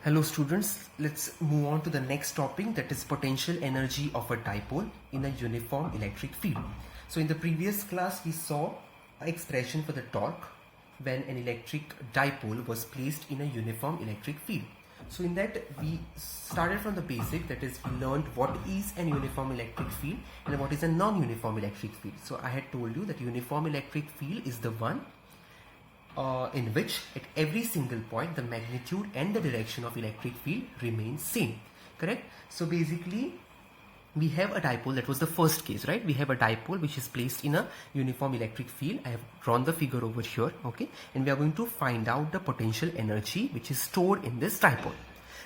Hello students, let's move on to the next topic, that is potential energy of a dipole in a uniform electric field. So in the previous class we saw an expression for the torque when an electric dipole was placed in a uniform electric field. So in that we started from the basic, that is we learned what is an uniform electric field and what is a non-uniform electric field. So I had told you that uniform electric field is the one in which at every single point the magnitude and the direction of electric field remains same, correct? So basically we have a dipole. That was the first case, right? We have a dipole which is placed in a uniform electric field. I have drawn the figure over here, okay, and we are going to find out the potential energy which is stored in this dipole.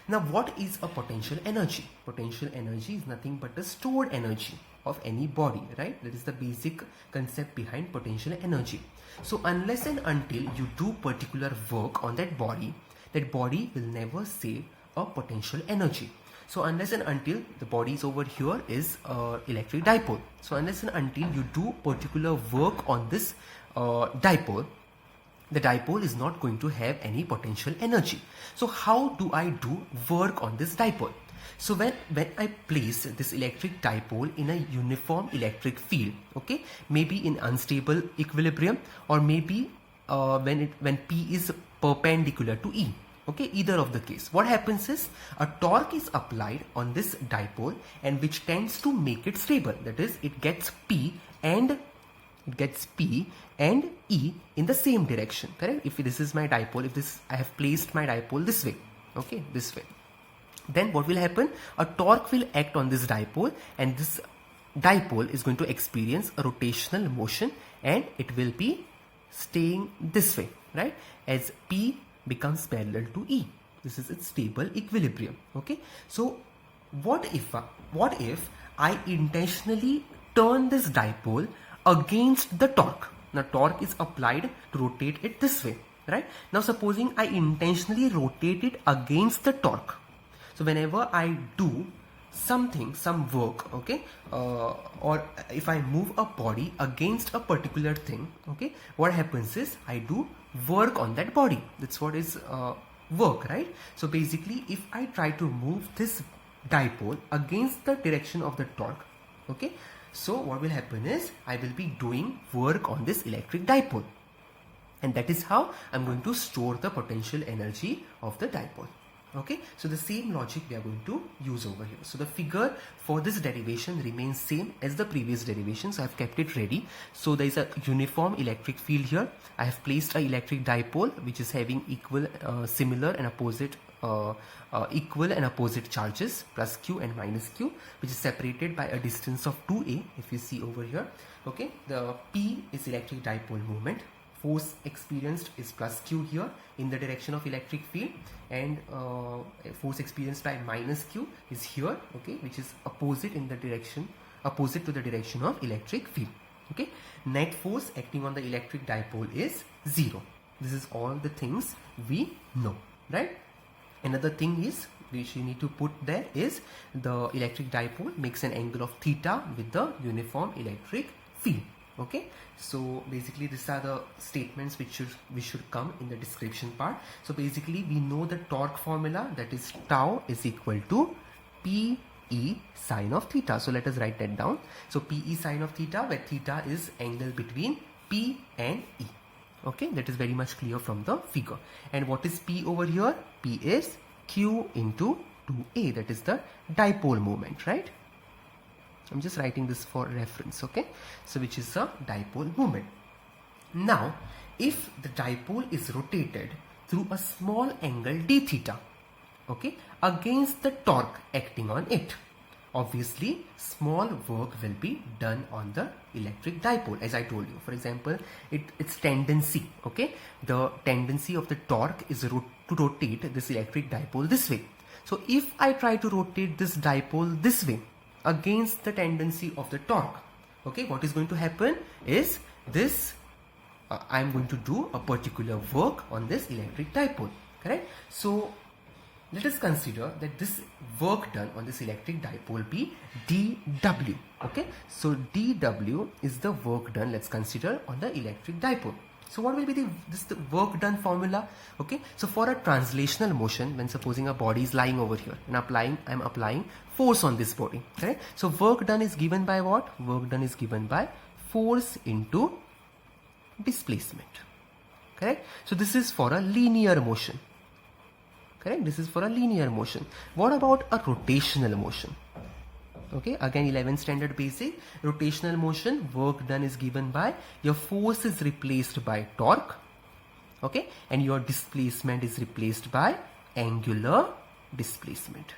Now what is a potential energy? Potential energy is nothing but the stored energy of any body, right? That is the basic concept behind potential energy. So unless and until you do particular work on that body will never save a potential energy. So unless and until the body is over here is electric dipole. So unless and until you do particular work on this dipole, the dipole is not going to have any potential energy. So how do I do work on this dipole? So when I place this electric dipole in a uniform electric field, okay, maybe in unstable equilibrium, or maybe when P is perpendicular to E, okay, either of the case, what happens is a torque is applied on this dipole and which tends to make it stable. That is, it gets P and E in the same direction, correct? If this is my dipole, I have placed my dipole this way, okay, this way, then what will happen? A torque will act on this dipole and this dipole is going to experience a rotational motion and it will be staying this way, right, as P becomes parallel to E. This is its stable equilibrium, okay? So what if I intentionally turn this dipole against the torque? Now torque is applied to rotate it this way, right? Now supposing I intentionally rotate it against the torque. So whenever I do some work, okay, or if I move a body against a particular thing, okay, what happens is I do work on that body. That's what is work, right? So basically if I try to move this dipole against the direction of the torque, okay, so what will happen is I will be doing work on this electric dipole, and that is how I'm going to store the potential energy of the dipole. Okay, so the same logic we are going to use over here. So the figure for this derivation remains same as the previous derivation. So I have kept it ready. So there is a uniform electric field here. I have placed an electric dipole which is having equal and opposite charges, plus Q and minus Q, which is separated by a distance of 2a. If you see over here, okay, the P is electric dipole moment. Force experienced is plus Q here in the direction of electric field, and force experienced by minus Q is here, okay, which is opposite to the direction of electric field, okay. Net force acting on the electric dipole is 0. This is all the things we know, right? Another thing is which you need to put there is the electric dipole makes an angle of theta with the uniform electric field. Okay, so basically these are the statements which should come in the description part. So basically we know the torque formula, that is tau is equal to PE sine of theta. So let us write that down. So PE sine of theta, where theta is angle between P and E. Okay, that is very much clear from the figure. And what is P over here? P is Q into 2A, that is the dipole moment, right? I'm just writing this for reference, okay? So which is a dipole moment. Now, if the dipole is rotated through a small angle d theta, okay, against the torque acting on it, obviously small work will be done on the electric dipole, as I told you. For example, its tendency, okay, the tendency of the torque is to rotate this electric dipole this way. So if I try to rotate this dipole this way against the tendency of the torque, okay, what is going to happen is this, I am going to do a particular work on this electric dipole, correct? So let us consider that this work done on this electric dipole be dW, okay? So dW is the work done, let's consider, on the electric dipole. So what will be the work done formula? Okay, so for a translational motion, when supposing a body is lying over here and I'm applying force on this body, correct? So work done is given by what? Work done is given by force into displacement, correct? So this is for a linear motion, correct? This is for a linear motion. What about a rotational motion? Okay, again 11th standard basic, rotational motion, work done is given by your force is replaced by torque, okay, and your displacement is replaced by angular displacement,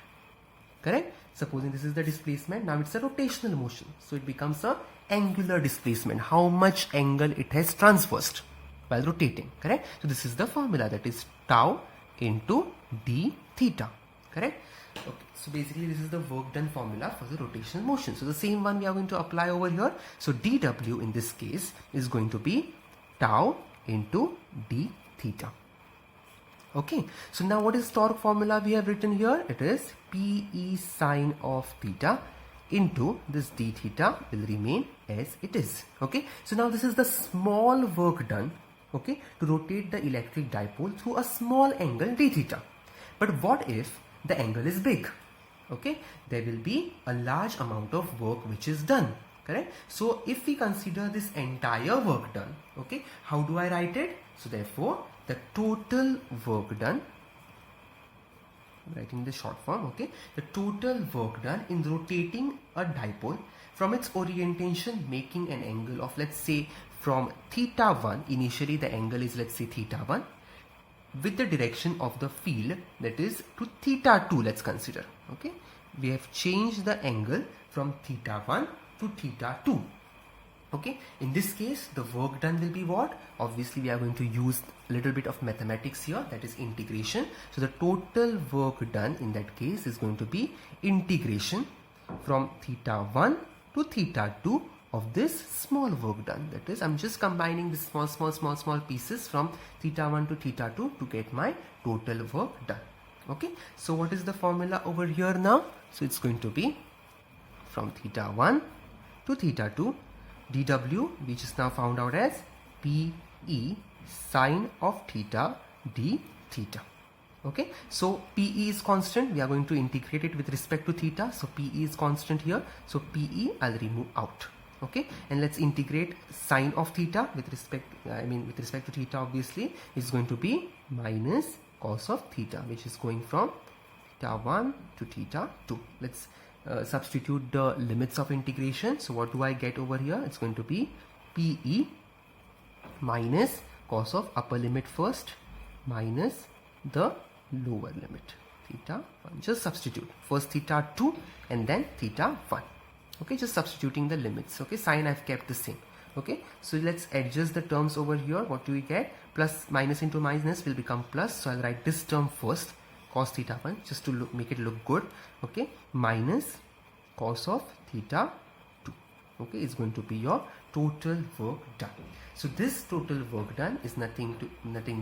correct? Supposing this is the displacement, now it's a rotational motion, so it becomes a angular displacement, how much angle it has transversed while rotating, correct? So this is the formula, that is tau into d theta, correct? Okay, so basically this is the work done formula for the rotational motion. So the same one we are going to apply over here. So dw in this case is going to be tau into d theta. Okay, so now what is torque formula we have written here? It is Pe sine of theta into this d theta will remain as it is. Okay, so now this is the small work done, okay, to rotate the electric dipole through a small angle d theta. But what if the angle is big? Okay, there will be a large amount of work which is done, correct? So if we consider this entire work done, okay, how do I write it? So therefore the total work done, I'm writing the short form, okay, the total work done in rotating a dipole from its orientation, making an angle of, let's say, from theta 1, initially the angle is, let's say, theta 1, with the direction of the field, that is to theta 2, let's consider, okay, we have changed the angle from theta 1 to theta 2, okay. In this case the work done will be what? Obviously we are going to use a little bit of mathematics here, that is integration. So the total work done in that case is going to be integration from theta 1 to theta 2 of this small work done. That is, I'm just combining the small pieces from theta 1 to theta 2 to get my total work done. Okay, so what is the formula over here now? So it's going to be from theta 1 to theta 2 dw, which is now found out as Pe sine of theta d theta. Okay, so Pe is constant, we are going to integrate it with respect to theta, so Pe is constant here, so Pe I'll remove out. Okay, and let's integrate sine of theta with respect, with respect to theta, obviously is going to be minus cos of theta, which is going from theta 1 to theta 2. Let's substitute the limits of integration. So what do I get over here? It's going to be Pe minus cos of upper limit first minus the lower limit theta 1. Just substitute first theta 2 and then theta 1. Okay, just substituting the limits. Okay, sine I've kept the same. Okay, so let's adjust the terms over here. What do we get? Plus minus into minus will become plus, so I'll write this term first, cos theta 1, just to make it look good. Okay, minus cos of theta 2. Okay, it's going to be your total work done. So this total work done is nothing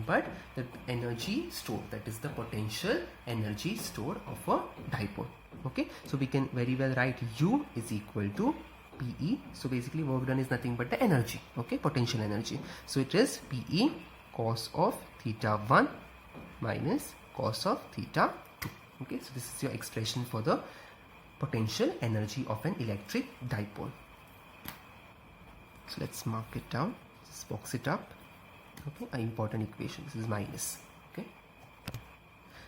but the energy stored, that is the potential energy stored of a dipole. Okay, so we can very well write U is equal to Pe. So basically work done is nothing but the energy, okay, potential energy. So it is Pe cos of theta 1 minus cos of theta 2. Okay, so this is your expression for the potential energy of an electric dipole. So let's mark it down, just box it up. Okay, an important equation, this is minus. Okay,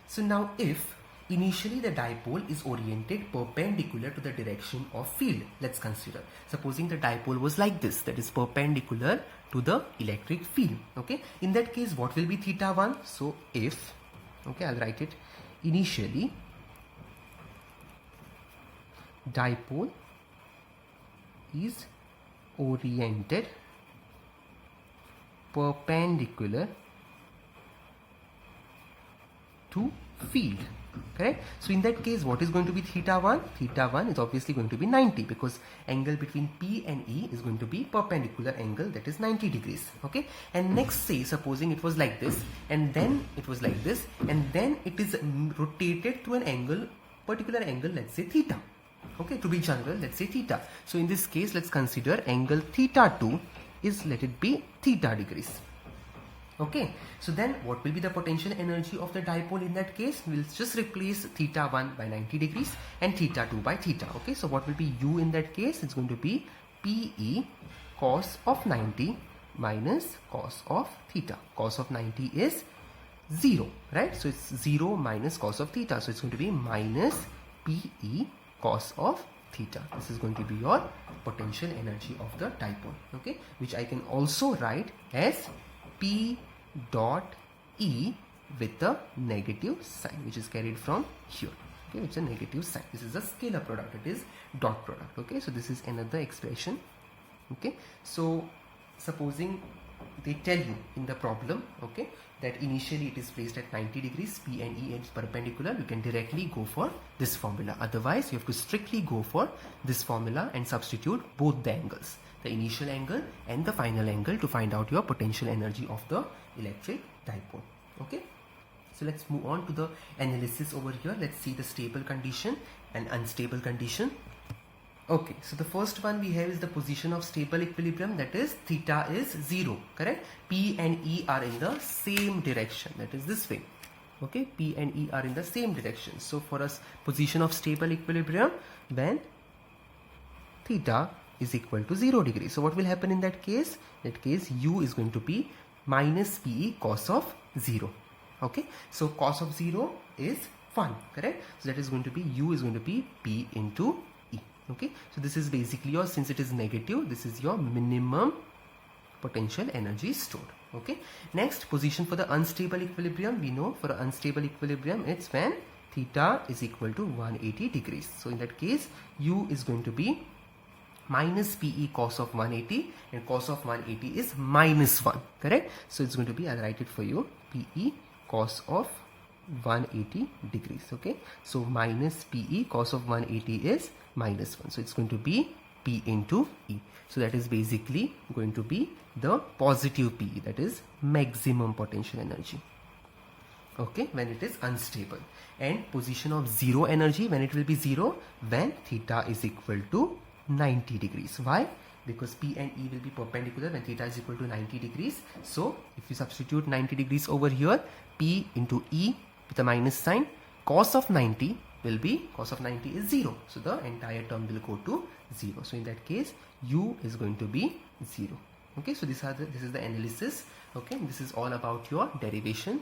so now if initially the dipole is oriented perpendicular to the direction of field, let's consider, supposing the dipole was like this, that is perpendicular to the electric field. Okay, in that case what will be theta 1? So if, okay, I'll write it, initially dipole is oriented perpendicular to field, correct? So in that case what is going to be theta 1? Theta 1 is obviously going to be 90, because angle between P and E is going to be perpendicular angle, that is 90 degrees. Okay, and next, say supposing it was like this and then it was like this and then it is rotated to an angle, particular angle, let's say theta. Okay, to be general, let's say theta. So in this case let's consider angle theta 2 is, let it be theta degrees. Okay, so then what will be the potential energy of the dipole in that case? We'll just replace theta 1 by 90 degrees and theta 2 by theta. Okay, so what will be U in that case? It's going to be PE cos of 90 minus cos of theta. Cos of 90 is 0, right? So it's 0 minus cos of theta. So it's going to be minus PE cos of theta. This is going to be your potential energy of the dipole, okay, which I can also write as P dot E with a negative sign, which is carried from here. Okay, which is a negative sign. This is a scalar product. It is dot product. Okay, so this is another expression. Okay, so supposing they tell you in the problem, okay, that initially it is placed at 90 degrees, P and E is perpendicular, you can directly go for this formula. Otherwise, you have to strictly go for this formula and substitute both the angles, the initial angle and the final angle, to find out your potential energy of the electric dipole. Okay, so let's move on to the analysis over here. Let's see the stable condition and unstable condition. Okay, so the first one we have is the position of stable equilibrium, that is theta is 0, correct? P and E are in the same direction, that is this way. Okay, P and E are in the same direction. So for us, position of stable equilibrium, when theta is equal to 0 degrees. So what will happen in that case? In that case, U is going to be minus PE cos of 0. Okay, so cos of 0 is 1, correct? So that is going to be, U is going to be P into E. Okay, so this is basically your, since it is negative, this is your minimum potential energy stored. Okay, next, position for the unstable equilibrium. We know for an unstable equilibrium, it's when theta is equal to 180 degrees. So in that case, U is going to be minus PE cos of 180, and cos of 180 is minus 1, correct? So it's going to be, I'll write it for you, PE cos of 180 degrees. Okay, so minus PE cos of 180 is minus 1. So it's going to be P into E. So that is basically going to be the positive PE, that is maximum potential energy. Okay, when it is unstable. And position of zero energy, when it will be 0, when theta is equal to 90 degrees. Why? Because P and E will be perpendicular when theta is equal to 90 degrees. So if you substitute 90 degrees over here, P into E with a minus sign, cos of 90 will be, cos of 90 is 0. So the entire term will go to 0. So in that case, U is going to be 0. Okay, so this is the analysis. Okay, this is all about your derivation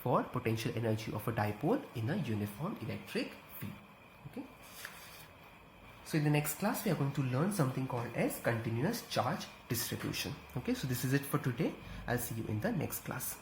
for potential energy of a dipole in a uniform electric field. Okay. So in the next class, we are going to learn something called as continuous charge distribution. Okay, so this is it for today. I'll see you in the next class.